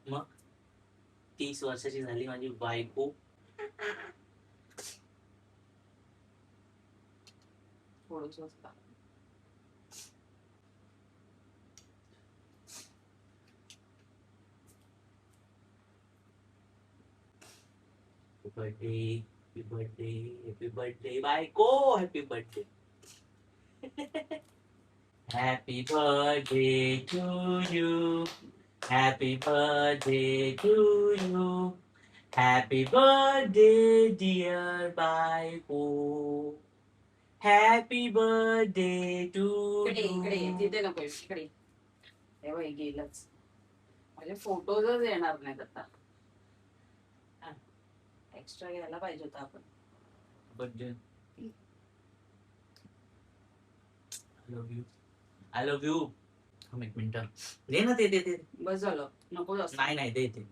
मग 30 वर्षाची झाली माझी बायको. Birthday, happy birthday, happy birthday बायको, happy birthday. Happy birthday to you, happy birthday to you, happy birthday dear बायको, हॅपी बर्थडे टू इकडे यू. तिथे नको इकडे. हे गेलंच. माझे फोटोजच येणार नाहीत आता. एक्स्ट्रा घ्यायला पाहिजे होता आपण. Birthday I love you. थांब एक मिनिट. दे ना ते. बस झालं. नको जास्त. नाही दे इकडे.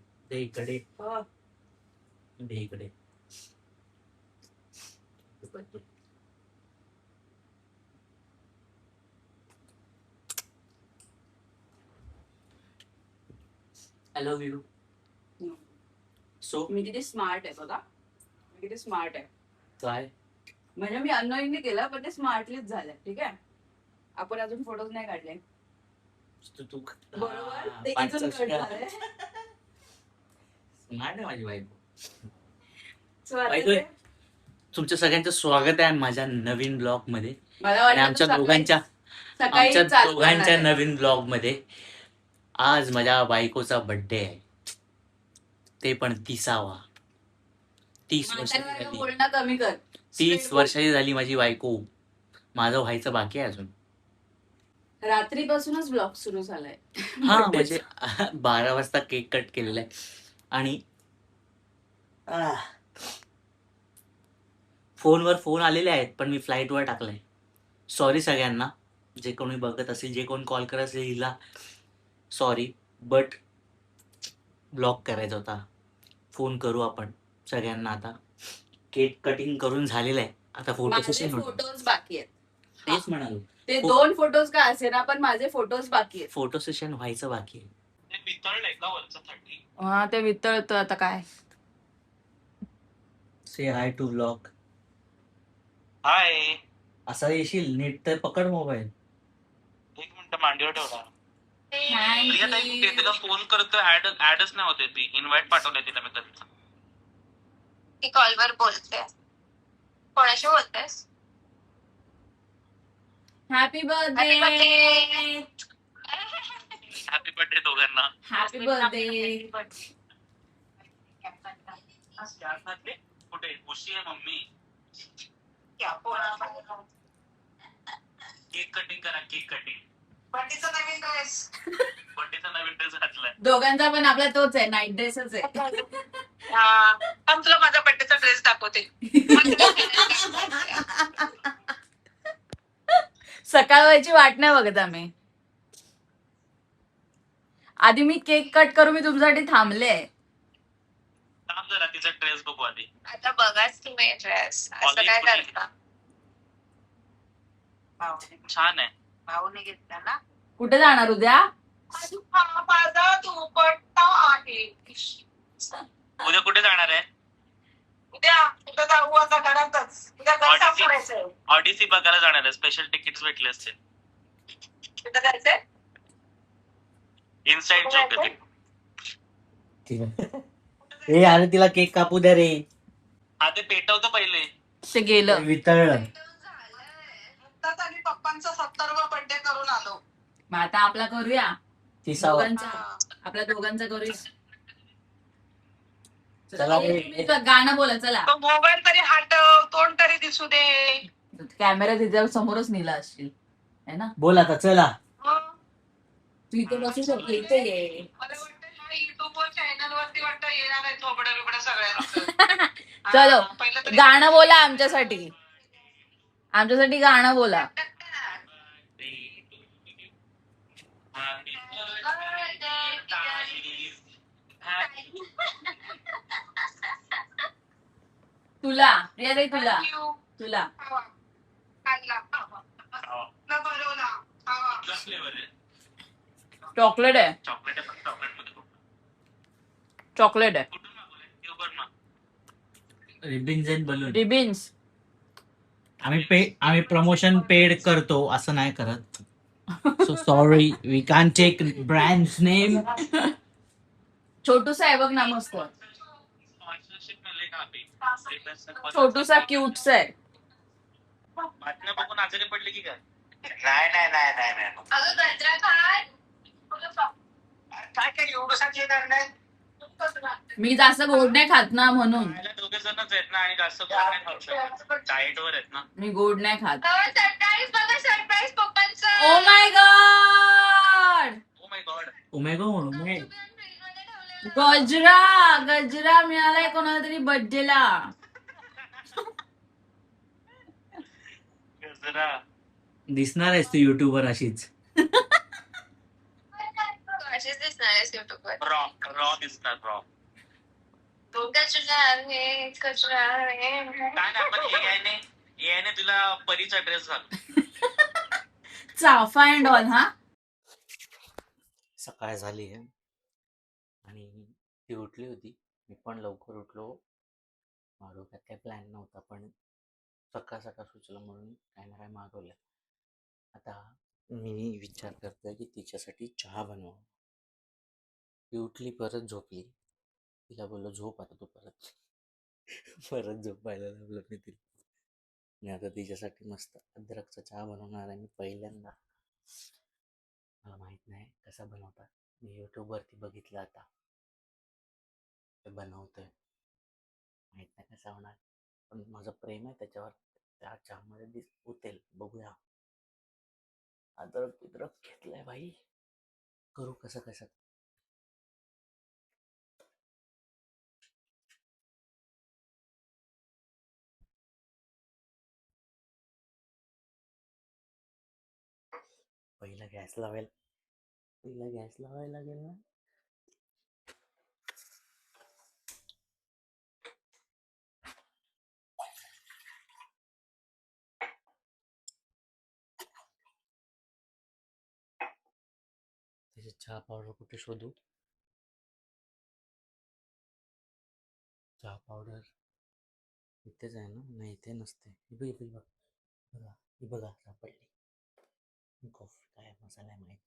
दे इकडे. I love you. सो मी किती स्मार्ट आहे बघा. मी किती स्मार्ट आहे. काय म्हणजे मी अननोइंगली केलं पण ते स्मार्टलीच झालंय. ठीक आहे. आपण अजून फोटोज नाही काढले. तू बरोबर. ते इथून कट झालंय. स्मार्ट आहे माझी बायको. So आता बायको, ते- तुमचं सगळ्यांचं स्वागत आहे माझ्या नवीन ब्लॉग मध्ये. मला आणि वाटलं आमच्या तू दोघांच्या सकाळी आमच्या चालू दोघांच्या करणार आहे. नवीन ब्लॉग मध्ये. आज माझ्या बायकोचा बर्थडे आहे, ते पण 30वा. 30 वर्षाची म्हातारवाला झाली. बोलणं कमी कर. 30 वर्षाची झाली माझी बायको. माझं व्हायचं बाकी आहे अजून. रात्रीपासूनच ब्लॉग सुरू झालाय. हा म्हणजे 12 वाजता केक कट केलेला आहे. आणि फोनवर फोन आलेले आहेत पण मी फ्लाईटवर टाकलाय. सॉरी सगळ्यांना, जे कोणी बघत असेल, जे कोण कॉल करत असेल हिला सॉरी, बट ब्लॉक करायचा होता. फोन करू आपण सगळ्यांना आता. केक कटिंग करून झालेलं आहे. आता फोटो माझे सेशन होतं. फोटोज बाकी आहेत. तेच म्हणालो, ते 2 फोटोज का असेना पण माझे फोटोज बाकी आहेत. फोटो सेशन व्हायचं बाकी आहे. हा ते वितळतं आता काय. से हाय टू ब्लॉग. हाय. असा येशील नीट तर पकड मोबाईल. 1 मिनिट मांडीवर ठेवला. तिला फोन करतो, ऍडच नाही होते. ती इन्व्हाइट पाठवली तिला मी कधी. ती कॉलवर बोलते. कोणाशी बोलतेस? Happy birthday. हॅपी बर्थडे दोघांना. Happy birthday. कुठे खुशी आहे मम्मी. केक कटिंग करा, केक कटिंग. बर्थडेचा नवीन ड्रेस. बर्थडेचा नवीन ड्रेस घातलाय. दोघांचा पण आपला तोच आहे, नाईट ड्रेसच आहे. पण तुला माझा बर्थडेचा ड्रेस दाखवते. सकाळ व्हायची वाट नाही बघत आम्ही. आधी मी केक कट करू, मी तुमच्यासाठी थांबले. थांब जरा, तिचा ड्रेस बघू आधी. आता बघाच तुम्ही ड्रेस. असं काय करता? छान आहे. भाऊने घेतला ना. कुठे जाणार उद्या? माझा दुपट्टा आहे. उद्या कुठे जाणार आहे? उद्या कुठं जाऊ आता घरातच. उद्या घर साफ करायचंय. ऑडिसी बघायला जाणार आहे. स्पेशल तिकीट्स भेटले असतील. कुठं जायचंय? इनसाइड जोक आहे. ए अरे तिला केक कापू द्या रे. हा ते पेटवतो पहिले. ते गेलं. वितळलं. आत्ताच आम्ही पप्पांचा 70वा बर्थडे करून आलो. मग आता आपला करूया. 30वा. दोघांचा. आपल्या दोघांचा करूया. चला गाणं बोला चला. तो मोबाईल तरी हटव, तोंड तरी दिसू दे. कॅमेरा तिच्या समोरच नेला असशील है ना. बोल आता चला. तू इथे बसू शकते, इथे ये. मला वाटतं ह्या युट्यूब चॅनल वरती वाटतं येणार आहे थोबडं बिबडं सगळ्यांचं. चलो पहिलं तरी गाणं बोला आमच्यासाठी. आमच्यासाठी गाणं बोला. तुला प्रियाताई, तुला तुला चॉकलेट आहे. चॉकलेट आहे. कुठून मागवलंय? युबरनं. Ribbons and balloon. रिबिन्स. आम्ही प्रमोशन पेड करतो, असं नाही करत. So sorry, we can take brands name. छोटूसा आहे बघ ना मस्त. Sponsorship मिळाली का आपली? छोटूसा क्यूटस आहे. बातम्या बघून आजारी पडली की काय? नाही. अगं गजरा काय? काय एवढं येणार नाही. मी जास्त गोड नाही खात ना म्हणून. खायला दोघे जणच आहेत ना आणि जास्त गोड नाही खाऊ शकत. डाएट वर आहेत ना. मी गोड नाही खात. सरप्राईज बघा, सरप्राईज पप्पांचं. Oh my god. Oh my god. उमेगो म्हणून गजरा मिळालाय कोणाला तरी बर्थडेला. गजरा. दिसणार आहेस तू युट्यूबवर अशीच. अशीच दिसणार आहेस युट्यूबवर. रॉ दिसणार रॉ. तो कचरा आहे, कचरा आहे. काय नाही, आपण एआयने तुला परीचा ड्रेस घाल. चाफा अँड ऑल. हा सकाळ झाली आहे आणि ती उठली होती. मी पण लवकर उठलो. डोक्यात काही प्लॅन नव्हता, पण सकाळ सुचलं म्हणून काय ना काय मागवलं. आता मी विचार करतोय की तिच्यासाठी चहा बनवावा. ती उठली, परत झोपली. तिला बोललो झोप आता तू परत झोपायला लावलं मी तिला. आणि आता तिच्यासाठी मस्त अद्रकचा चहा बनवणार आहे मी पहिल्यांदा. मला माहित नाही कसा बनवतात. मी यूट्यूबवरती बघितलं, आता ते बनवतोय. माहित नाही कसा होणार, पण माझं प्रेम आहे त्याच्यावर. त्या चहामध्ये उतेल, बघूया. अद्रक घेतलंय भाई, करू कसं. पहिला गॅस लावायला लागेल ना. त्याची चहा पावडर कुठे शोधू? चहा पावडर इथेच आहे ना? नाही, इथे नसते. बघा सापडली. कॉफी काय मसाला आहे माहित.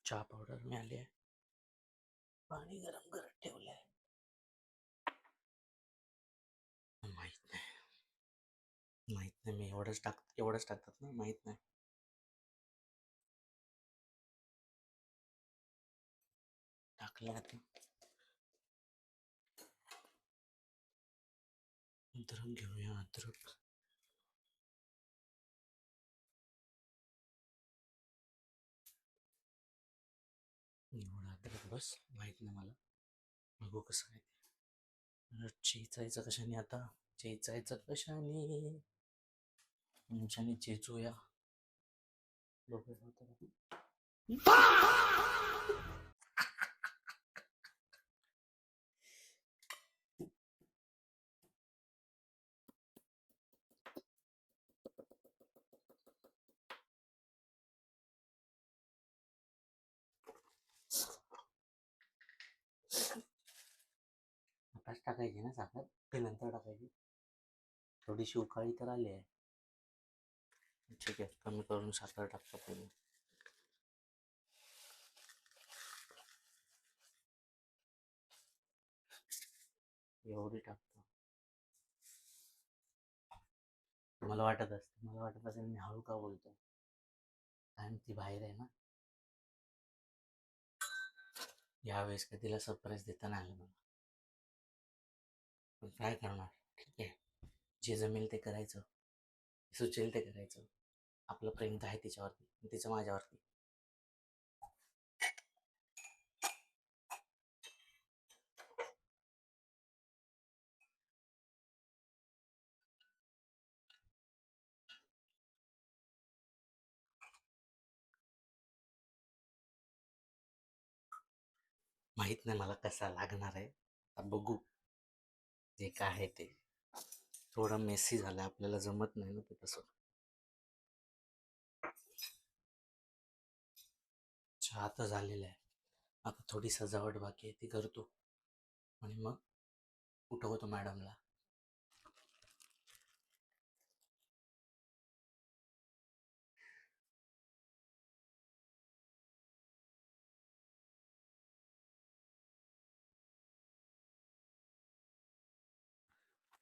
चहा पावडर मिळाली आहे. पाणी गरम करत ठेवलंय. माहित नाही मी एवढंच टाकतात ना, माहित नाही. टाकलं आता. अद्रक घेऊया, अद्रक. एवढा अद्रक बस. माहित नाही मला, बघू कसं आहे. चेचायचं कशाने आता? कशाने चेचूया. आताच टाकायची ना साखर, ते नंतर टाकायची. थोडीशी उकाळी तर आली आहे. ठीक आहे, कमी करून साखर टाकतो पहिले. एवढी टाकतो. मला वाटत असेल मी हळू का बोलतो, कारण ती बाहेर आहे ना. यावेळेस का तिला सरप्राईज देता नाही आलं मला, पण काय करणार. ठीक आहे, जे जमेल ते करायचं, सुचेल ते करायचं. आपलं प्रेम तर आहे तिच्यावरती, तिचं माझ्यावरती. माहित नाही मला कसा लागणार आहे, आता बघू. जे काय आहे ते थोडं मेसी झालं, आपल्याला जमत नाही ना ते तसं. चहा तर झालेला आहे. आता थोडी सजावट बाकी आहे ती करतो आणि मग उठवतो मॅडमला.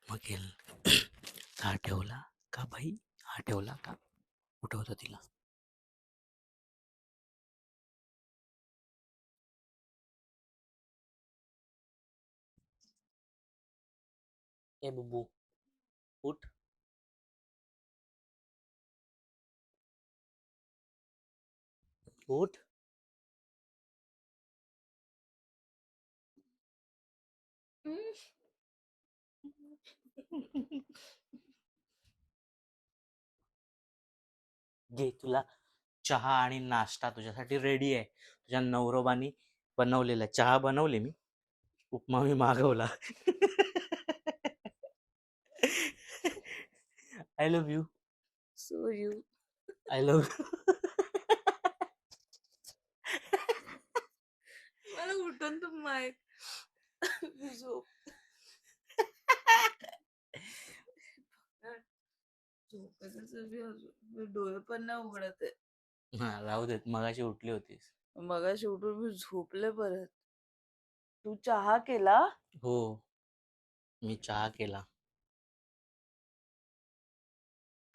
मग हा ठेवला का बाई, हा ठेवला का, उठवतो तिला. ए बुब्बू, उठ. उठ. घे, तुला चहा आणि नाश्ता तुझ्यासाठी रेडी आहे. तुझ्या नवरोबानी बनवलेला चहा बनवले मी, उपमा मी मागवला. I love you. So you. I love मला उठून तू माय झोप. मी डोळे पण नाही उघडत आहे. हा, राहू देत, मगाशी उठली होतीस. मगाशी उठून मी झोपले परत. तू चहा केला? हो, मी चहा केला.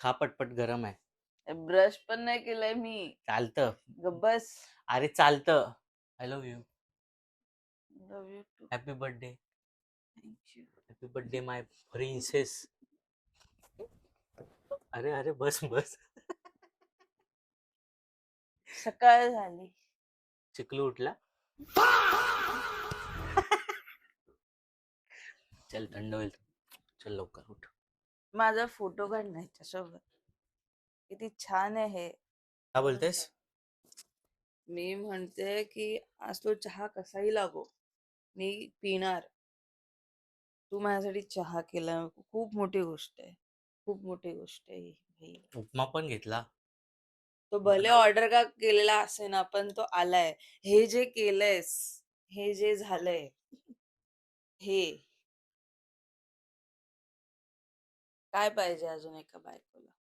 खा पटपट, गरम आहे. ब्रश पण नाही केलाय मी. चालतं. गब्बस. अरे चालतं. I love you. Love you too. Happy birthday. Thank you. Happy birthday my princess. अरे अरे, बस बस. सकाळ झाली. चिकलू उठला. चल, थंड होईल. चल लवकर उठ. माझा फोटो काढ नाही त्याच्यासोबत. किती छान आहे हे. काय बोलतेस? मी म्हणते की आज तो चहा कसाही लागो, मी पिणार. तू माझ्यासाठी चहा केला, खूप मोठी गोष्ट आहे. खूप मोठी गोष्ट आहे ही भाई. उपमा पण घेतला. तो भले ऑर्डर का केलेला असे ना, पण तो आलाय. हे जे केलंयस, हे जे झालंय, हे काय पाहिजे अजून एका बायकोला?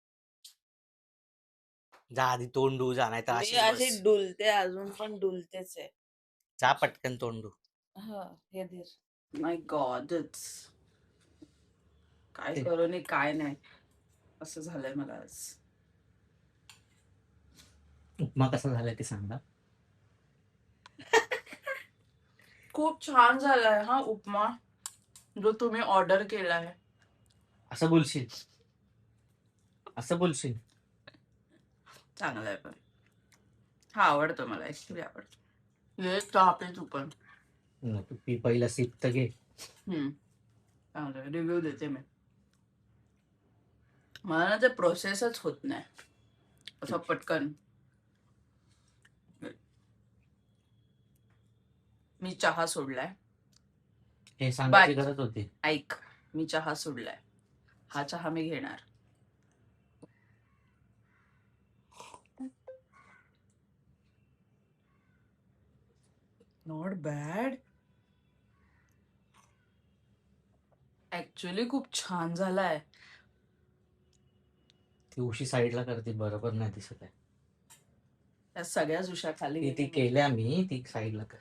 जा आधी तोंड धुवू जा, नाही तर मी अशीच अशी बस. डुलते, अजून पण डुलतेच आहे. जा पटकन तोंड धु. हा, हे धर. माय गॉडच, काय करू आणि काय नाही असं झालंय मला आज. उपमा कसा झालाय ते सांगा. खूप छान झालाय हा उपमा, जो तुम्ही ऑर्डर केलाय. असं बोलशील, असं बोलशील. चांगला आहे पण हा आवडतो मला, ऍक्च्युली आवडतो. ये चहा पे तू पण. तू पी, पहिला सिप तर घे. चांगलं रिव्ह्यू देते मी. मला ना ते प्रोसेसच होत नाही असं पटकन. मी चहा सोडलाय. हे सांगायची But- गरज होती. ऐक, मी चहा सोडलाय. हा चहा मी घेणार. नॉट बॅड, ऍक्च्युली खूप छान झालाय. ती उशी साईडला करते, बरोबर नाही दिसत आहे. त्या सगळ्याच उशा खाली ती गेल्या. केल्या मी, ती साईडला कर.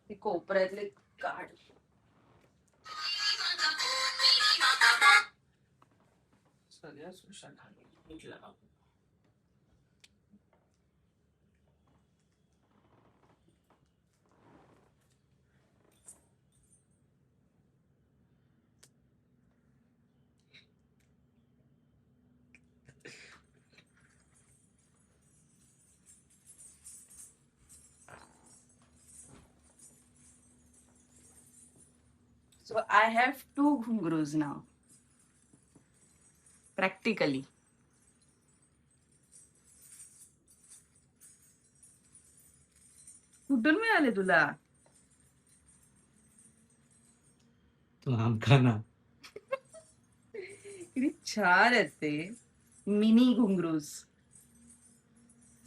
ती कोपऱ्यातली काढ. सगळ्याच उशा खाली घेतल्या. So I have 2 घुंगरूज now. Practically. कुठून मिळाले तुला? तू आमका ना. किती छान आहेत ते मिनी घुंगरूज.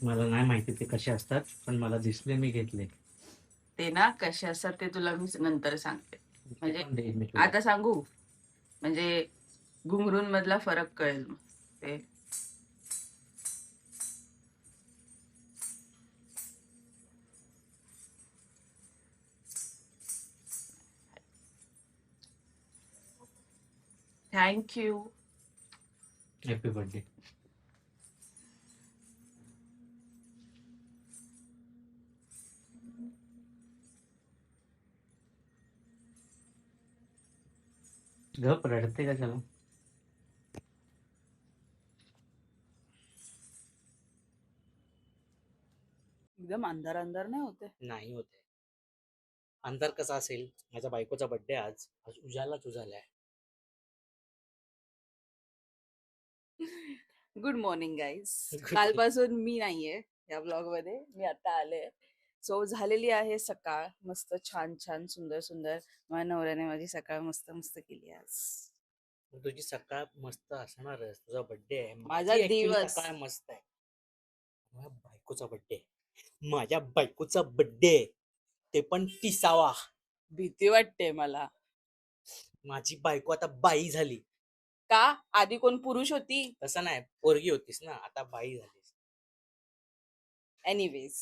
मला नाही माहिती ते कसे असतात, पण मला दिसले, मी घेतले. ते ना कसे असतात ते तुला मी नंतर सांगते. ते म्हणजे पण देईन मी तुला. आता सांगू म्हणजे घुंगरून मधला फरक कळेल मग ते. थँक्यू. Happy birthday. गप, रडते का चला? एकदम अंधार अंधार नाही होते. नाही होते. अंधार कसा असेल? माझ्या बायकोचा बर्थडे आज आज उजालाच उजाला आहे. Good morning guys. Good कालपासून मी नाहीये या ब्लॉग मध्ये, मी आता आले. सो झालेली आहे सकाळ, मस्त छान छान सुंदर सुंदर. माझ्या नवऱ्याने माझी सकाळ मस्त मस्त केली आज. तुझी सकाळ मस्त असणारच, तुझा बर्थडे आहे. माझा माझी actually दिवस. सकाळ मस्त आहे. माझ्या बायकोचा बर्थडे, माझ्या बायकोचा बर्थडे, ते पण 30वा. भीती वाटते मला. माझी बायको आता बाई झाली. का आधी कोण पुरुष होती? तसं नाही, पोरगी होतीस ना, आता बाई झालीस. एनिवेज,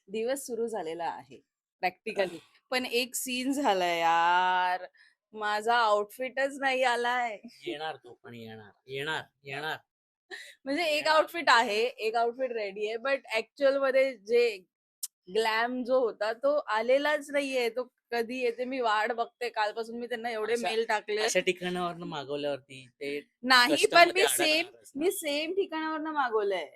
दिवस सुरू झालेला आहे प्रॅक्टिकली. पण एक सीन झालाय यार, माझा आउटफिटच नाही आलाय. येणार, तो पण येणार, येणार येणार. म्हणजे एक आउटफिट आहे, एक आउटफिट रेडी आहे, बट ऍक्च्युअल मध्ये जे ग्लॅम जो होता तो आलेलाच नाहीये. तो कधी येते मी वाट बघते. कालपासून मी त्यांना एवढे अशा- मेल टाकले. अशा ठिकाणावरनं मागवल्यावरती ते नाही, custom पण मध्ये अडकणारच ना. मी सेम ठिकाणावरनं मागवलंय.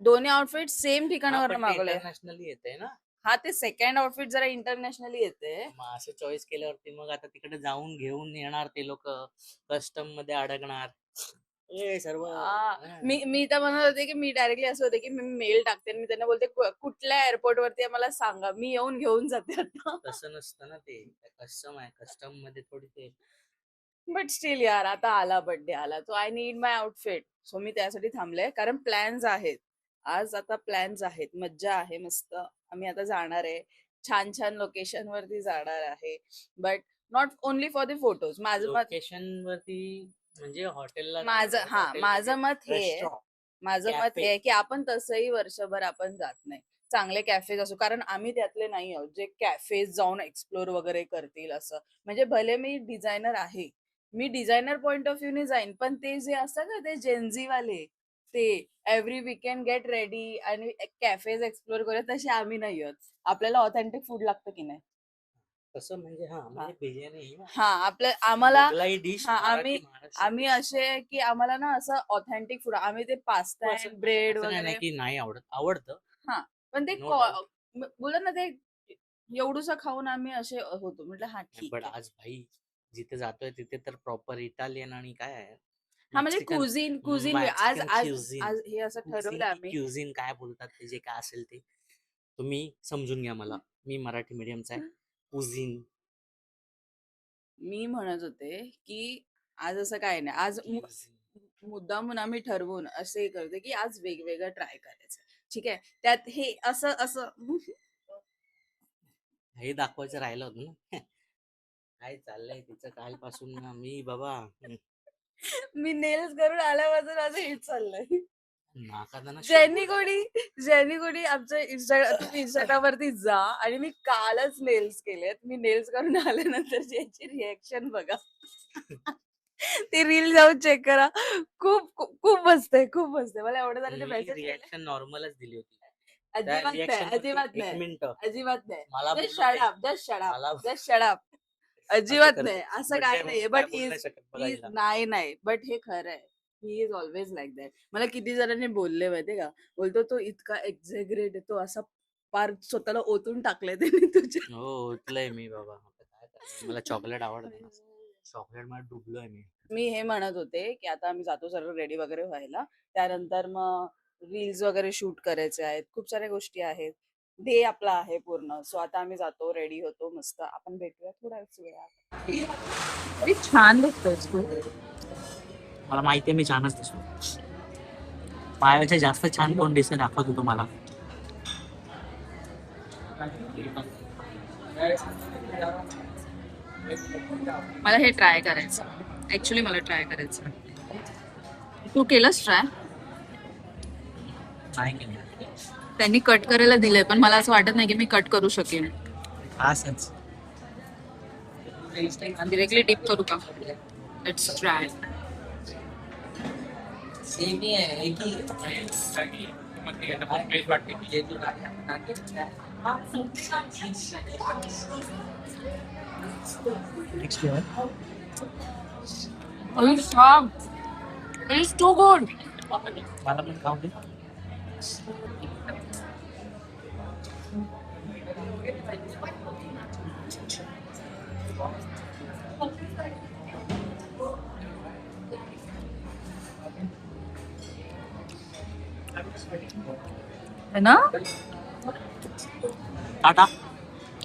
दोन्ही आउटफिट सेम ठिकाणावरनं मागवलंय. इंटरनॅशनली येते ना. हा, ते सेकंड आउटफिट जरा इंटरनॅशनली येते. मग असं चॉईस केल्यावरती मग आता तिकडे जाऊन घेऊन येणार ते लोक, कस्टम मध्ये अडकणार सर्व. मी तर म्हणत होते की मी डायरेक्टली असं होते की मी मेल टाकते आणि मी त्यांना बोलते कुठल्या एअरपोर्ट वरती मला सांगा, मी येऊन घेऊन जाते आता. तसं नसतं ना, ते कस्टम आहे, कस्टम मध्ये थोडी ते. बट स्टील यार, आता आला बर्थडे आला, so I need my outfit. So मी त्यासाठी थांबले, कारण प्लॅन्स आहेत आज. आता प्लॅन्स आहेत, मज्जा आहे मस्त. आम्ही आता जाणार आहे छान छान लोकेशन वरती जाणार आहे, but not only for the photos. माझं मत लोकेशन वरती म्हणजे हॉटेलला, माझं मत हे आहे, माझं मत हे आहे की आपण तसंही वर्षभर आपण जात नाही. चांगले कॅफेज असो, कारण आम्ही त्यातले नाही आहोत जे कॅफेज जाऊन एक्सप्लोर वगैरे करतील असं. म्हणजे भले मी डिझायनर आहे, मी डिझायनर पॉइंट ऑफ व्ह्यूने जाईन, पण ते जे असतात ना ते जेनझी वाले, ते एव्हरी वीकेंड गेट रेडी आणि कॅफेज एक्सप्लोर करूया, तसे आम्ही नाही आहोत. आपल्याला ऑथेंटिक फूड लागतं की नाही. तसं म्हणजे म्हणजे बिर्याणी हा, आम्हाला डिश. आम्ही असे की आम्हाला ना असं ऑथेंटिक फूड, आम्ही ते पास्ता ब्रेड वगैरे की नाही आवडतं. हा, पण ते बोला ना, ते एवढूसा खाऊन आम्ही असे होतो. म्हटलं हा ठीक पण आहे. आज भाई जिथे जातोय तिथे तर प्रॉपर इटालियन आणि काय आहे, हा, म्हणजे कुझिन आज हे असं ठरवलं आम्ही. क्युझिन काय बोलतात ते, जे काय असेल ते तुम्ही समजून घ्या. मला, मी मराठी मीडियमचा आहे. कुझिन मी म्हणत होते की आज असं काय नाही, आज मुद्दामून आम्ही ठरवून असे करते की आज वेगवेगळं ट्राय करायचं. ठीक आहे, त्यात हे असं हे दाखवायचं राहिलं होतं ना. काय चाललंय तिचं कालपासून ना, मी बाबा मी नेल्स करून आल्यापासून असं हिट चाललंय. नाकात ज्यांनी कोणी आमच्या इंस्टाग्राम वरती जा, आणि मी कालच नेल्स केलेत. मी नेल्स करून आल्यानंतर ज्याची रिएक्शन बघा. ती रील जाऊन चेक करा. खूप खूप मस्त आहे, खूप मस्त आहे. मला एवढं झालं मेसेज रिएक्शन नॉर्मलच दिली होती. अजिबात नाही, अजिबात नाही, मिनिट अजिबात नाही. मला Just shut up. अजिबात नाही, असं काय नाहीये. बट नाही, बट हे खरं आहे. He is always like that. मला किती जणांनी बोलले माहितीये का, बोलतो तो इतका एक्झॅगरेट आहे, तो असा पार स्वतःला ओतून टाकलाय त्याने तुझ्या. हो, ओतलंय मी बाबा. मला चॉकलेट आवडतं, चॉकलेट मध्ये डुबलोय मी हे म्हणत होते की आता आम्ही जातो सर्व रेडी वगैरे व्हायला, त्यानंतर मग रील्स वगैरे शूट करायचे आहेत, खूप साऱ्या गोष्टी आहेत. डे आपला आहे पूर्ण. सो आता आम्ही जातो, रेडी होतो मस्त. आपण भेटूया थोड्याच वेळात. छान दिसतोय तू. मला माहितीये मी छानच दिसतो. माझ्यापेक्षा जास्त छान कोण दिसेल दाखवतो तुम्हाला. मला हे ट्राय करायचं. ऍक्च्युली मला ट्राय करायचं. तू केलंस ट्राय? नाही केलं. त्यांनी कट करायला दिलंय पण मला असं वाटत नाही की मी कट करू शकेन. असंच. डिरेक्टली डिप करू का? Let's try. Next level. It's too good. मला पण खाऊ दे. है ना? टाटा.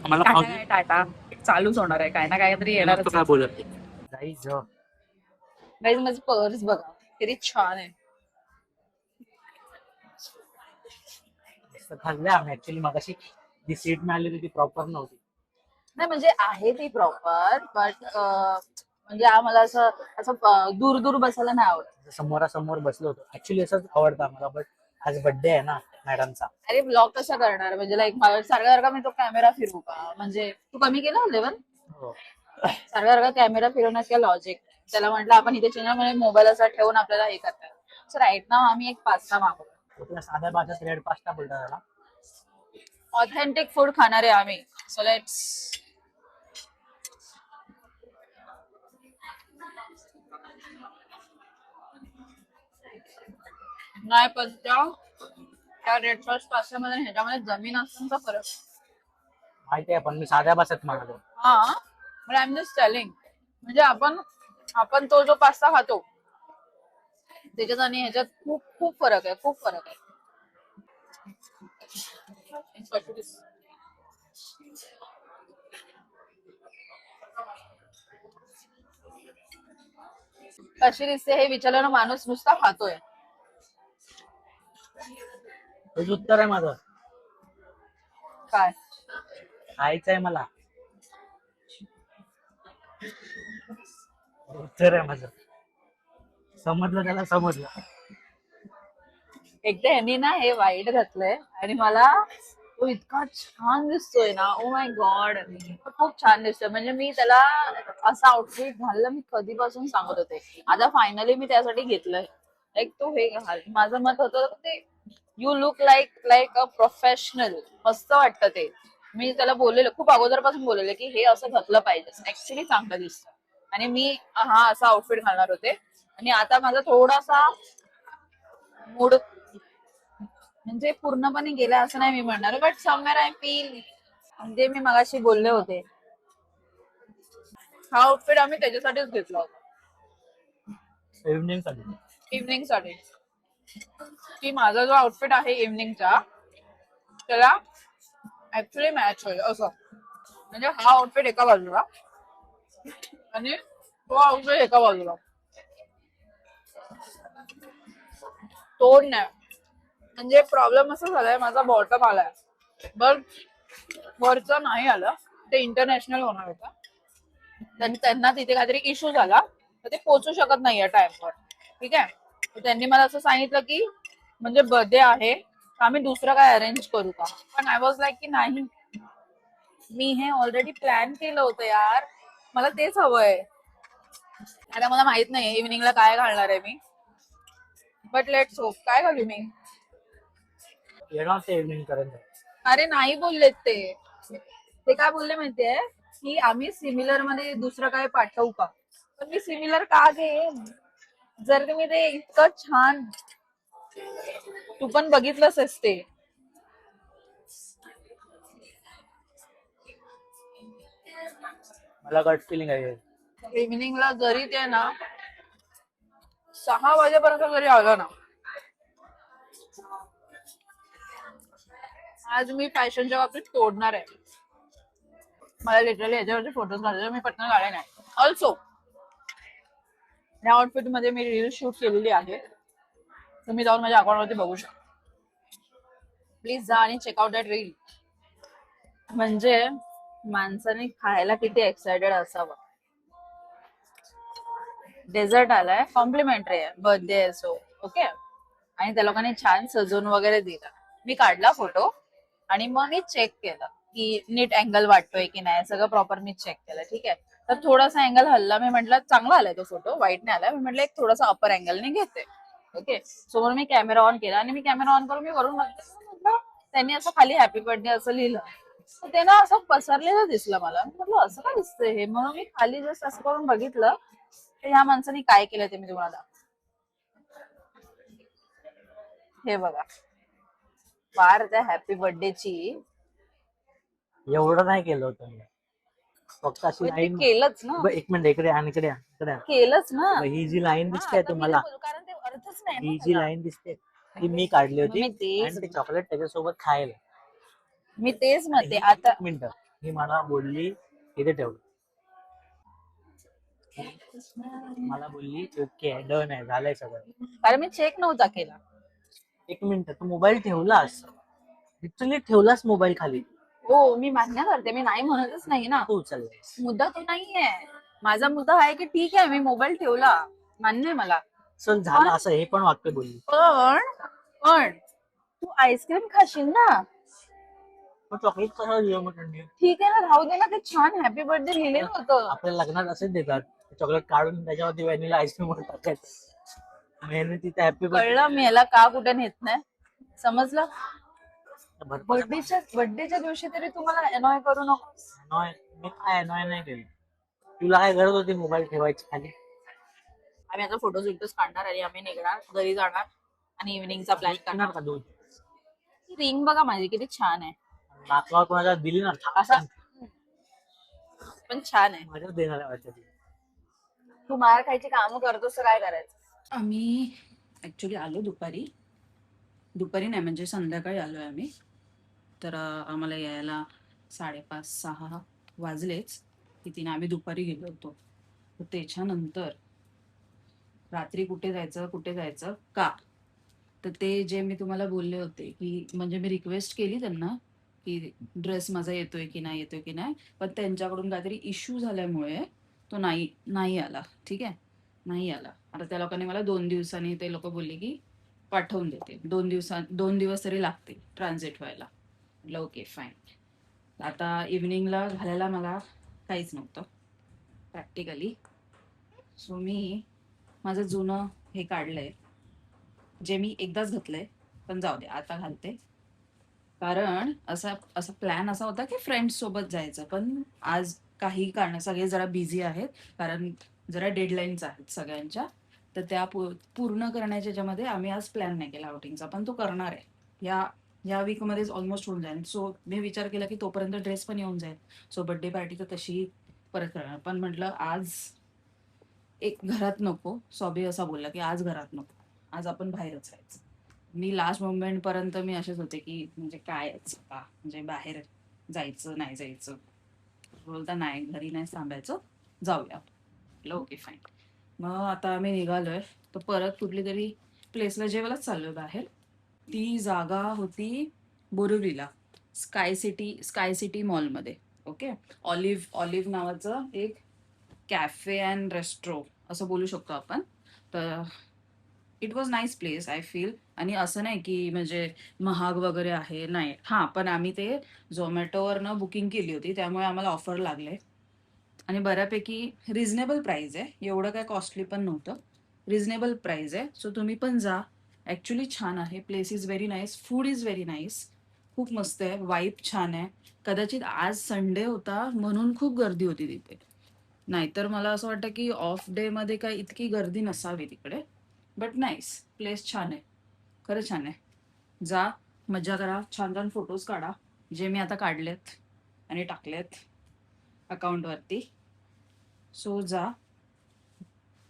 मला खाऊ टाटा दे. काय टाटा चालूच होणार आहे. काय ना काहीतरी येणार. तू काय बोलत गाईज. गाईज माझी पर्स बघा किती छान आहे. खाल्लंय आम्ही ऍक्च्युली. मगाशी जी सीट मिळाली होती ती प्रॉपर नव्हती. नाही म्हणजे आहे ती प्रॉपर बट म्हणजे आम्हाला असं असं दूर दूर बसायला नाही आवडत. समोरासमोर बसलो होतो. ऍक्च्युली असंच आवडतं आम्हाला, बट आज बर्थडे आहे ना मॅडमचा. अरे ब्लॉग कसा करणार म्हणजे लाईक सारखा मी तो कॅमेरा फिरू का? म्हणजे तू कमी केला लेवल. हो. सारखा कॅमेरा फिरवण्यात काय लॉजिक. त्याला म्हटलं आपण इथे चॅनल मोबाईल असा ठेवून आपल्याला हे करतात. सो राईट ना आम्ही एक पास्ता मागवतो. तुला साध्या भाषेत रेड पास्ता बोलतात त्याला. ऑथेंटिक फूड खाणारे आम्ही. So let's. नाही पण त्या रेड सॉस पास्त्यामध्ये ह्याच्यामध्ये जमीन असताना फरक. माहिती आहे पण मी साध्या भाषेत म्हणालो. हा but I am just telling. म्हणजे आपण तो जो पास्ता खातो त्याच्यात आणि ह्याच्यात खूप खूप फरक आहे. खूप फरक आहे. कशी दिसते हे विचारल्यानं माणूस नुसता खातोय. तुझं उत्तर आहे माझं. काय खायचं आहे मला. उत्तर आहे माझं. समजलं त्याला समजलं. एकदा ह्यांनी ना हे वाईट घातलंय आणि मला तो इतका छान दिसतोय ना. ओ माय गॉड खूप छान दिसतोय. म्हणजे मी त्याला असा आउटफिट घाललं मी कधीपासून सांगत होते. आता फायनली मी त्यासाठी घेतलंय. लाईक तो हे घाल. माझं मत होतं ते you look like a professional. मस्त वाटतं ते. मी त्याला बोललेलं खूप अगोदरपासून बोललेलं की हे असं घातलं पाहिजे. ऍक्च्युली चांगलं दिसतं. आणि मी हा असा आउटफिट घालणार होते आणि आता माझा थोडासा मूड म्हणजे पूर्णपणे गेला असं नाही मी म्हणणार बट समवेअर आय फील. म्हणजे मी मगाशी बोलले होते हा आउटफिट आम्ही त्याच्यासाठीच घेतला होता. इव्हनिंग साठी. इव्हनिंग साठी. की माझा जो आउटफिट आहे इव्हनिंगचा त्याला ऍक्च्युली मॅच होईल असं. म्हणजे हा आउटफिट एका बाजूला आणि तो आउटफिट एका बाजूला. तोड नाही. म्हणजे प्रॉब्लेम असं झालाय माझा बॉटम आलाय बट वरचं नाही आलं. ते इंटरनॅशनल होणार होता. त्यांना तिथे काहीतरी इश्यू झाला तर ते पोहोचू शकत नाहीये टाइमवर. ठीक आहे. तर त्यांनी मला असं सांगितलं की म्हणजे बर्थडे आहे आम्ही दुसरं काय अरेंज करू का. पण आय वॉज लाईक की नाही मी हे ऑलरेडी प्लॅन केलं होतं यार. मला तेच हवंय. आता मला माहित नाही इव्हिनिंगला काय घालणार आहे मी. But let's hope. काय घालू मी. येणार ते इव्हनिंग पर्यंत. अरे नाही बोललेत ते. ते काय बोलले माहितीये की आम्ही सिमिलर मध्ये दुसरं काय पाठवू का. पण मी सिमिलर का घेईन जर तुम्ही ते इतकं छान. तू पण बघितलंस ते. मला गट फिलिंग आहे. इव्हिनिंगला जरी ते ना 6 वाजेपर्यंत जरी आलं ना. आज मी फॅशनच्या बाबतीत तोडणार आहे. मला लिटरली याच्यावरचे फोटोज काढले मी पटकन काढले नाही. ऑल्सो या आउटफिट मध्ये मी रील शूट केलेली आहे. तुम्ही जाऊन माझ्या अकाउंटवरती बघू शकता. प्लीज जा आणि चेकआउट दॅट रील. म्हणजे माणसाने खायला किती एक्सायटेड असावं. डेझर्ट आलाय, कॉम्प्लिमेंटरी आहे, बर्थडे आहे सो ओके. आणि त्या लोकांनी छान सजवून वगैरे दिलं. मी काढला फोटो आणि मग मी चेक केलं की नीट अँगल वाटतोय की नाही, सगळं प्रॉपर मी चेक केलं. ठीक आहे, तर थोडासा अँगल हल्ला. मी म्हटलं चांगला आलाय तो फोटो, वाईट नाही आलाय. मी म्हटलं एक थोडासा अपर अँगलने घेते. ओके, सो म्हणून मी कॅमेरा ऑन केला आणि मी कॅमेरा ऑन करून मी वरून म्हटलं त्यांनी असं खाली हॅपी बर्थडे असं लिहिलं. तर ते ना असं पसरलेलं दिसलं मला. मी म्हटलं असं का दिसतंय हे, म्हणून मी खाली जस्ट असं करून बघितलं. तर ह्या माणसाने काय केलं ते मी तुम्हाला दाखवते. हे बघा, फार त्या हॅपी बर्थडेची एवढं नाही केलं होतं मी. फक्त अशी ते लाईन. केलंच ना, एक मिनिट, इकडे आणि इकडे इकडे. केलंच ना. ही जी लाईन हा, दिसते आता मी तुम्हाला, बोलू कारण ते अर्थच नाही ना ही जी त्याला. लाईन दिसते ती मी काढली मग होती. मी तेच आणि ते चॉकलेट त्याच्यासोबत खायला. म्हणते ही आता. एक मिनिट, ही मला बोलली इथे ठेव. मला बोलली ओके डन आहे, झालंय सगळं. कारण मी चेक नव्हता केला. एक मिनिट, तू मोबाईल ठेवलास, लिटरली ठेवलास मोबाईल खाली. हो, मी मान्य करते, मी नाही म्हणतच नाही ना. तू उचललास. मुद्दा तो नाहीये. माझा मुद्दा आहे की ठीक आहे मी मोबाईल ठेवला, मान्य आहे मला. चल झालं असं, हे पण वाक्य बोलली. पण तू आईस्क्रीम खाशील ना. मग चॉकलेट कशाला दिलं मग त्यांनी? ठीक आहे ना, राहू दे ना. ते छान हॅपी बर्थडे लिहिलेलं होतं. आपल्या लग्नात असेच देतात, चॉकलेट काढून त्याच्यावरती व्हॅनिला आईस्क्रीम वर टाकायचं. मेहनती तिथे हॅपी कळलं मी याला का कुठे नेत नाही, समजलं. बर्थडे. बर्थडेच्या दिवशी तरी तुम्हाला एन्जॉय करू नको. मी काय नाही केलं. तुला काय गरज होती मोबाईल ठेवायची खाली? आम्ही आता फोटोज विटोज काढणार आणि आम्ही निघणार, घरी जाणार आणि इव्हिनिंगचा प्लॅन करणार. पिणार का दूध? ही रिंग बघा माझी किती छान आहे. नाकावर कोणाला दिली ना असा पण छान आहे. माझ्याच देणार आहे वाटतं ती. तू मार खायची कामं करतोस तर काय करायचं. आम्ही ऍक्च्युली आलो दुपारी नाही म्हणजे संध्याकाळी आलोय आम्ही. तर आम्हाला यायला 5:30-6 वाजलेच. तिने आम्ही दुपारी गेलो होतो. तर त्याच्यानंतर रात्री कुठे जायचं का, तर ते जे मी तुम्हाला बोलले होते की म्हणजे मी रिक्वेस्ट केली त्यांना की ड्रेस माझा येतोय की नाही, पण त्यांच्याकडून काहीतरी इश्यू झाल्यामुळे तो नाही आला. ठीक आहे, नाही आला. आता त्या लोकांनी मला 2 दिवसांनी ते लोक बोलले की पाठवून देते. 2 दिवस तरी लागतील ट्रान्झिट व्हायला. म्हटलं ओके फाईन. आता इव्हिनिंगला घालायला मला काहीच नव्हतं प्रॅक्टिकली. सो मी माझं जुनं हे काढलंय, जे मी एकदाच घातलंय, पण जाऊ दे आता घालते. कारण असा प्लॅन असा होता की फ्रेंड्स सोबत जायचं, पण आज काही कारण सगळे जरा बिझी आहेत, कारण जरा डेडलाईन्स आहेत सगळ्यांच्या. तर त्या पूर्ण करण्याच्या ज्यामध्ये आम्ही आज प्लॅन नाही केला आउटिंगचा, पण तो करणार आहे या वीकमध्येच ऑलमोस्ट होऊन जाईल. सो मी विचार केला की तोपर्यंत ड्रेस पण येऊन जाईल. सो बर्थडे पार्टी तर तशी परत करणार, पण म्हटलं आज एक घरात नको. सॉबी असा बोलला की आज घरात नको, आज आपण बाहेरच जायचं. मी लास्ट मोमेंट पर्यंत मी असेच होते की म्हणजे काय म्हणजे बाहेर जायचं नाही जायचं. बोलता नाही घरी नाही थांबायचं, जाऊया. Okay fine. मग आता आम्ही निघालोय, तर परत कुठली तरी प्लेसला जेवायलाच चाललोय बाहेर. ती जागा होती बोरिवलीला, स्काय सिटी मॉलमध्ये. ओके, ऑलिव्ह नावाचं एक कॅफे अँड रेस्ट्रो असं बोलू शकतो आपण. तर it was nice place I feel. आणि असं नाही की म्हणजे महाग वगैरे आहे, नाही. हां, पण आम्ही ते झोमॅटोवरनं बुकिंग केली होती, त्यामुळे आम्हाला ऑफर लागले आणि बऱ्यापैकी रिझनेबल प्राइस आहे. एवढं काय कॉस्टली पण नव्हतं, रिझनेबल प्राइस आहे. सो तुम्ही पण जा. ॲक्च्युली छान आहे, place is very nice, food is very nice, खूप मस्त आहे, वाईब छान आहे. कदाचित आज संडे होता म्हणून खूप गर्दी होती तिथे, नाहीतर मला असं वाटतं की ऑफ डेमध्ये काय इतकी गर्दी नसावी तिकडे. बट नाईस प्लेस, छान आहे, खरं छान आहे. जा, मजा करा, छान छान फोटोज काढा, जे मी आता काढलेत आणि टाकलेत अकाउंटवरती. सो जा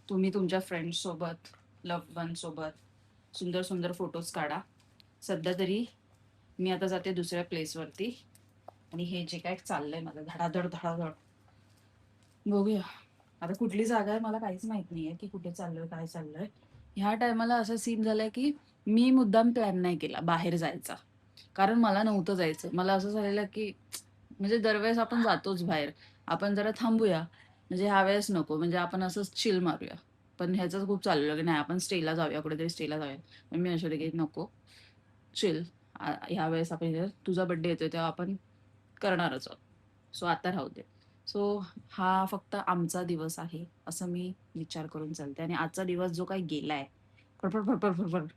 तुम्ही तुमच्या फ्रेंड्ससोबत, लव्ड वनसोबत सुंदर सुंदर फोटोज काढा. सध्या तरी मी आता जाते दुसऱ्या प्लेसवरती आणि हे जे काय चाललंय माझं धडाधड बघूया. आता कुठली जागा आहे मला काहीच माहित नाहीये की कुठे चाललोय, काय चाललंय. ह्या टायमाला असा सीन झालाय की मी मुद्दाम प्लॅन नाही केला बाहेर जायचा. कारण मला नव्हतं जायचं. मला असं झालेलं की म्हणजे दरवेळेस आपण जातोच बाहेर. आपण जरा थांबूया. म्हणजे ह्यावेळेस नको. म्हणजे आपण असंच चिल मारूया. पण ह्याचं खूप चाललेलं की नाही आपण स्टेला जाऊया, कुठेतरी स्टेला जाऊया. पण मी अशी की नको, चिल. ह्यावेळेस आपण इथे तुझा बर्थडे येतोय तेव्हा आपण करणारच आहोत. सो आता राहू दे. सो हा फक्त आमचा दिवस आहे, असं मी विचार करून चालते. आणि आजचा दिवस जो काही गेलाय, फडफड, फडफड, फडफड,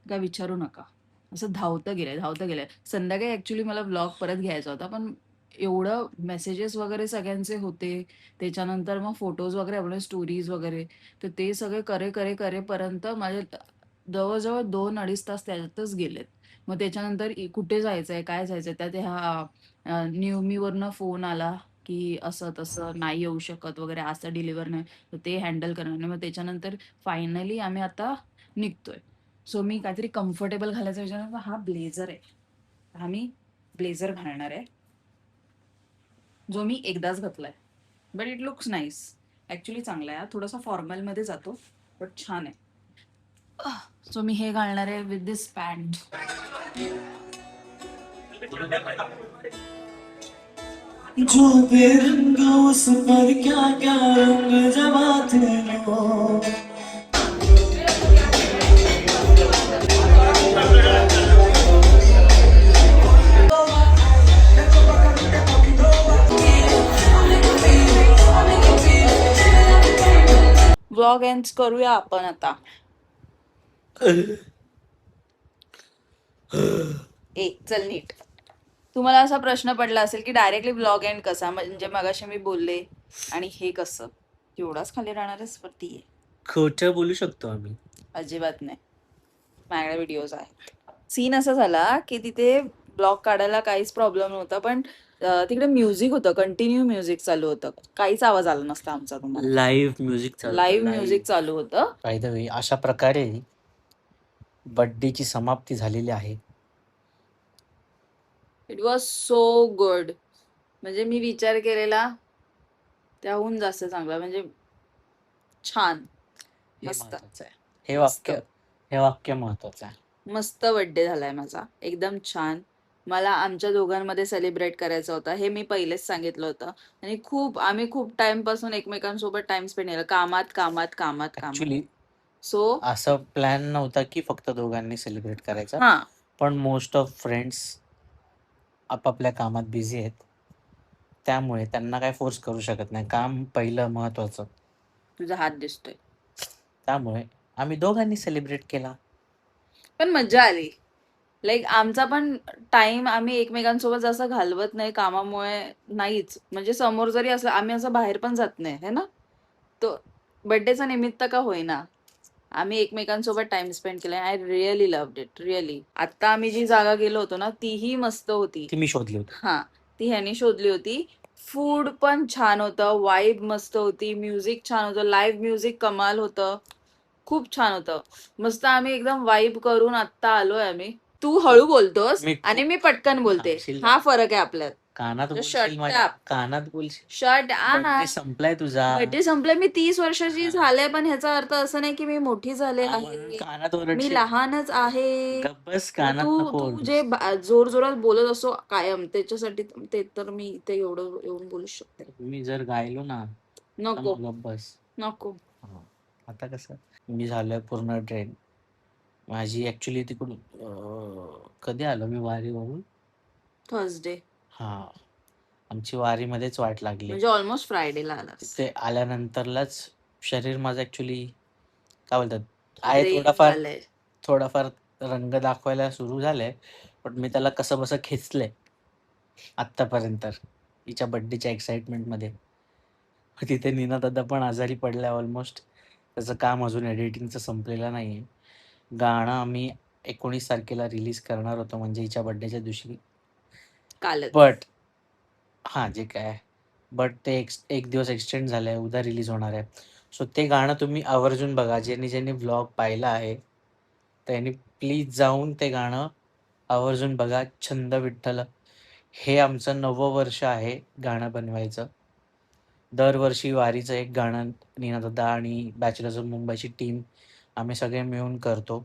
काय विचारू नका. असं धावतं गेलंय, धावतं गेलंय. संध्याकाळी ॲक्चुअली मला व्लॉग परत घ्यायचा होता, पण एवढं मेसेजेस वगैरे सगळ्यांचे होते. त्याच्यानंतर मग फोटोज वगैरे आपले स्टोरीज वगैरे. तर ते सगळे करेपर्यंत माझे जवळ-जवळ 2-2.5 तास त्याच्यातच गेलेत. मग त्याच्यानंतर कुठे जायचंय, काय जायचंय, त्यात ह्या न्यूमीवरनं फोन आला, की असं-तसं नाही येऊ शकत वगैरे, असं डिलिव्हर नाही. तर ते हँडल करणं आणि मग त्याच्यानंतर फायनली आम्ही आता निघतोय. सो मी काहीतरी कम्फर्टेबल घालायचा विचार करते. हा ब्लेझर आहे. हा मी ब्लेझर घालणार आहे, जो मी एकदाच घातलाय. But it looks nice. Actually चांगला आहे हा. थोडासा फॉर्मलमध्ये जातो, बट छान आहे. सो मी हे घालणार आहे विथ दिस पॅन्ट. जो बेरंग उस पर क्या क्या रंग जमाते हो. व्लॉग एंड करूया आपण आता. चल नीट. तुम्हाला असा प्रश्न पडला असेल की डायरेक्टली व्लॉग एंड कसा, म्हणजे मगाशी मी बोलले आणि हे कसं, एवढाच खाली राहणारच वरती आहे. खोटं बोलू शकतो आम्ही. अजिबात नाही, माझ्याकडे व्हिडिओज आहेत. सीन असा झाला की तिथे ब्लॉग काढायला काहीच प्रॉब्लेम नव्हता, पण तिकडे म्युझिक होतं, कंटिन्यू म्युझिक चालू होतं. काहीच आवाज आला नसता आमचा तुम्हाला. लाईव्ह म्युझिक चालू लाईव्ह म्युझिक चालू होतं. बाय द वे, अशा प्रकारे बर्थडेची समाप्ती झालेली आहे. It was so good. म्हणजे मी विचार केलेला त्याहून जास्त चांगला, म्हणजे छान, हे मस्त महत्वाचं आहे. हे वाक्य महत्वाचं आहे. मस्त बर्थडे झालाय माझा, एकदम छान. मला आमच्या दोघांमध्ये सेलिब्रेट करायचा होता, हे मी पहिलेच सांगितलं होतं. आणि आम्ही खूप टाइम पासून एकमेकांसोबत टाइम स्पेंड केला, कामात कामात कामात कामात. ऍक्च्युली सो असं प्लॅन नव्हता की फक्त दोघांनी सेलिब्रेट करायचा, हा, पण मोस्ट ऑफ फ्रेंड्स आपापल्या कामात बिझी आहेत, त्यामुळे त्यांना काय फोर्स करू शकत नाही. काम पहिलं महत्वाचं. तुझा हात दिसतोय. त्यामुळे आम्ही दोघांनी सेलिब्रेट केला. पण मज्जा आली. लाईक आमचा पण टाइम आम्ही एकमेकांसोबत जसं घालवत नाही कामामुळे, नाहीच. म्हणजे समोर जरी असं आम्ही असं बाहेर पण जात नाही है ना, तो बर्थडेचा निमित्त का होईना आम्ही एकमेकांसोबत टाइम स्पेंड केलाय. I really loved it, really. आता आम्ही जी जागा गेलो होतो ना, तीही मस्त होती. ती मी शोधली होती. हा, ती ह्यानी शोधली होती. फूड पण छान होतं, वाईब मस्त होती, म्युझिक छान होतं, लाईव्ह म्युझिक कमाल होतं, खूप छान होतं. मस्त आम्ही एकदम वाईब करून आत्ता आलोय आम्ही. तू हळू बोलतोस आणि मी पटकन बोलते, थांबशील हा फरक आहे आपल्यात. कानात Just बोलशील, shut माझ्या up. कानात बोलशील. शर्ट बर्थडे संपलाय तुझा. बर्थडे संपलाय, मी 30 वर्षाची झाले, पण ह्याचा अर्थ असं नाही की मी मोठी झाले म्हणून आहे, कानात मी ओरडशील. लहानच आहे. गप्प बस, मग कानात नको तू ओरडूस. जे जोर जोरात बोलत असो कायम, त्याच्यासाठी ते तर मी इथे एवढं येऊन बोलू शकते. मी जर गायलो ना तर नको मग गप्प बस. नको. हा. आता कसं मी झालोय पूर्ण ट्रेन माझी. ऍक्च्युली तिकडून कधी आलो मी वारीवरून? थर्सडे, हा, आमची वारीमध्येच वाट लागली. म्हणजे ऑलमोस्ट फ्रायडेला आलास. तिथे आल्यानंतरलाच शरीर माझं ऍक्च्युली काय बोलतात आहे, थोडाफार रंग दाखवायला सुरू झालंय, पण मी त्याला कसं बसं खेचलंय आत्तापर्यंत हिच्या बर्थडेच्या एक्साइटमेंटमध्ये. तिथे नीना दादा पण आजारी पडलाय ऑलमोस्ट. त्याचं काम अजून एडिटिंगचं संपलेलं नाहीये. गाणं आम्ही 19 तारखेला रिलीज करणार होतो, म्हणजे हिच्या बर्थडेच्या दिवशी. कालच. बट जे काय बट ते एक दिवस एक्सटेंड झालंय, उद्या रिलीज होणार आहे. सो ते गाणं तुम्ही आवर्जून बघा. ज्यांनी व्लॉग पाहिला आहे त्यांनी प्लीज जाऊन ते गाणं आवर्जून बघा. छंद विठ्ठल हे आमचं 9वं वर्ष आहे गाणं बनवायचं. दरवर्षी वारीचं एक गाणं नीना दादा आणि बॅचलर्स ऑफ मुंबईची टीम आम्ही सगळे मिळून करतो.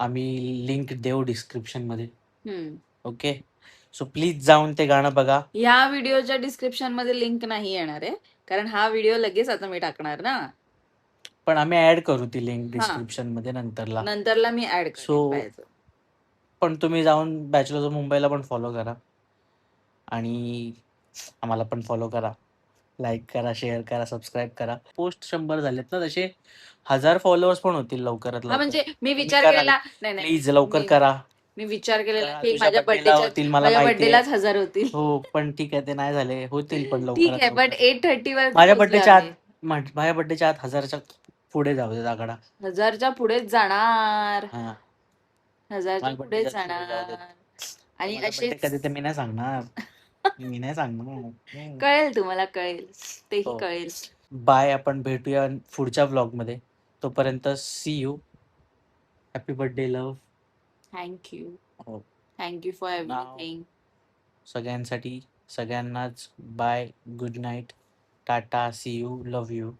आम्ही लिंक देऊ डिस्क्रिप्शनमध्ये. हम्म. ओके. सो प्लीज जाऊन ते गाणं बघा. ह्या व्हिडिओच्या डिस्क्रिप्शन मध्ये लिंक नाही येणार आहे, कारण हा व्हिडिओ लगेच आता मी टाकणार ना, पण आम्ही ऍड करू ती लिंक हा. डिस्क्रिप्शनमध्ये नंतरला. नंतरला मी ऍड करेन सो पाहिजे. पण तुम्ही जाऊन बॅचलर्स ऑफ मुंबईला पण फॉलो करा आणि आम्हाला पण फॉलो करा. लाईक करा, शेअर करा, सबस्क्राईब करा. पोस्ट 100 झालेत ना, तसे 1000 फॉलोअर्स पण होतील लवकरात हा लवकर. म्हणजे मी तुम्ही विचार कराल. केलेला, नाही नाही, प्लीज लवकर मी करा. मी विचार केलेला करा. की तुझ्या माझ्या बर्थडेला होतील मला माझ्या माहिती आहे. बर्थडेलाच 1000 होतील. हो, पण ठीक आहे, ते नाही झाले. होतील पण ठीक लवकरात आहे, बट लवकर. 8:30 वर माझ्या पोहोचलो बर्थडेच्या आत आम्ही. माझ्या बर्थडेच्या आत 1000च्या पुढे जाऊ दे आकडा. 1000च्या पुढेच जाणार, हा, 1000च्या माझ्या पुढेच बर्थडेच्या पुढे जाऊ जाणार. देत. आणि माझा बर्थडे असेच कधी ते मी नाही सांगणार. मी नाही सांगणार. कळेल, तुम्हाला कळेल, तेही हो. कळेल. बाय. आपण भेटूया पुढच्या व्लॉगमध्ये. तोपर्यंत see you. Happy birthday love. Thank you हो. थँक्यू फॉर नाव एव्हरीथिंग. सगळ्यांसाठी सगळ्यांनाच बाय. Good night. टाटा. See you. Love you.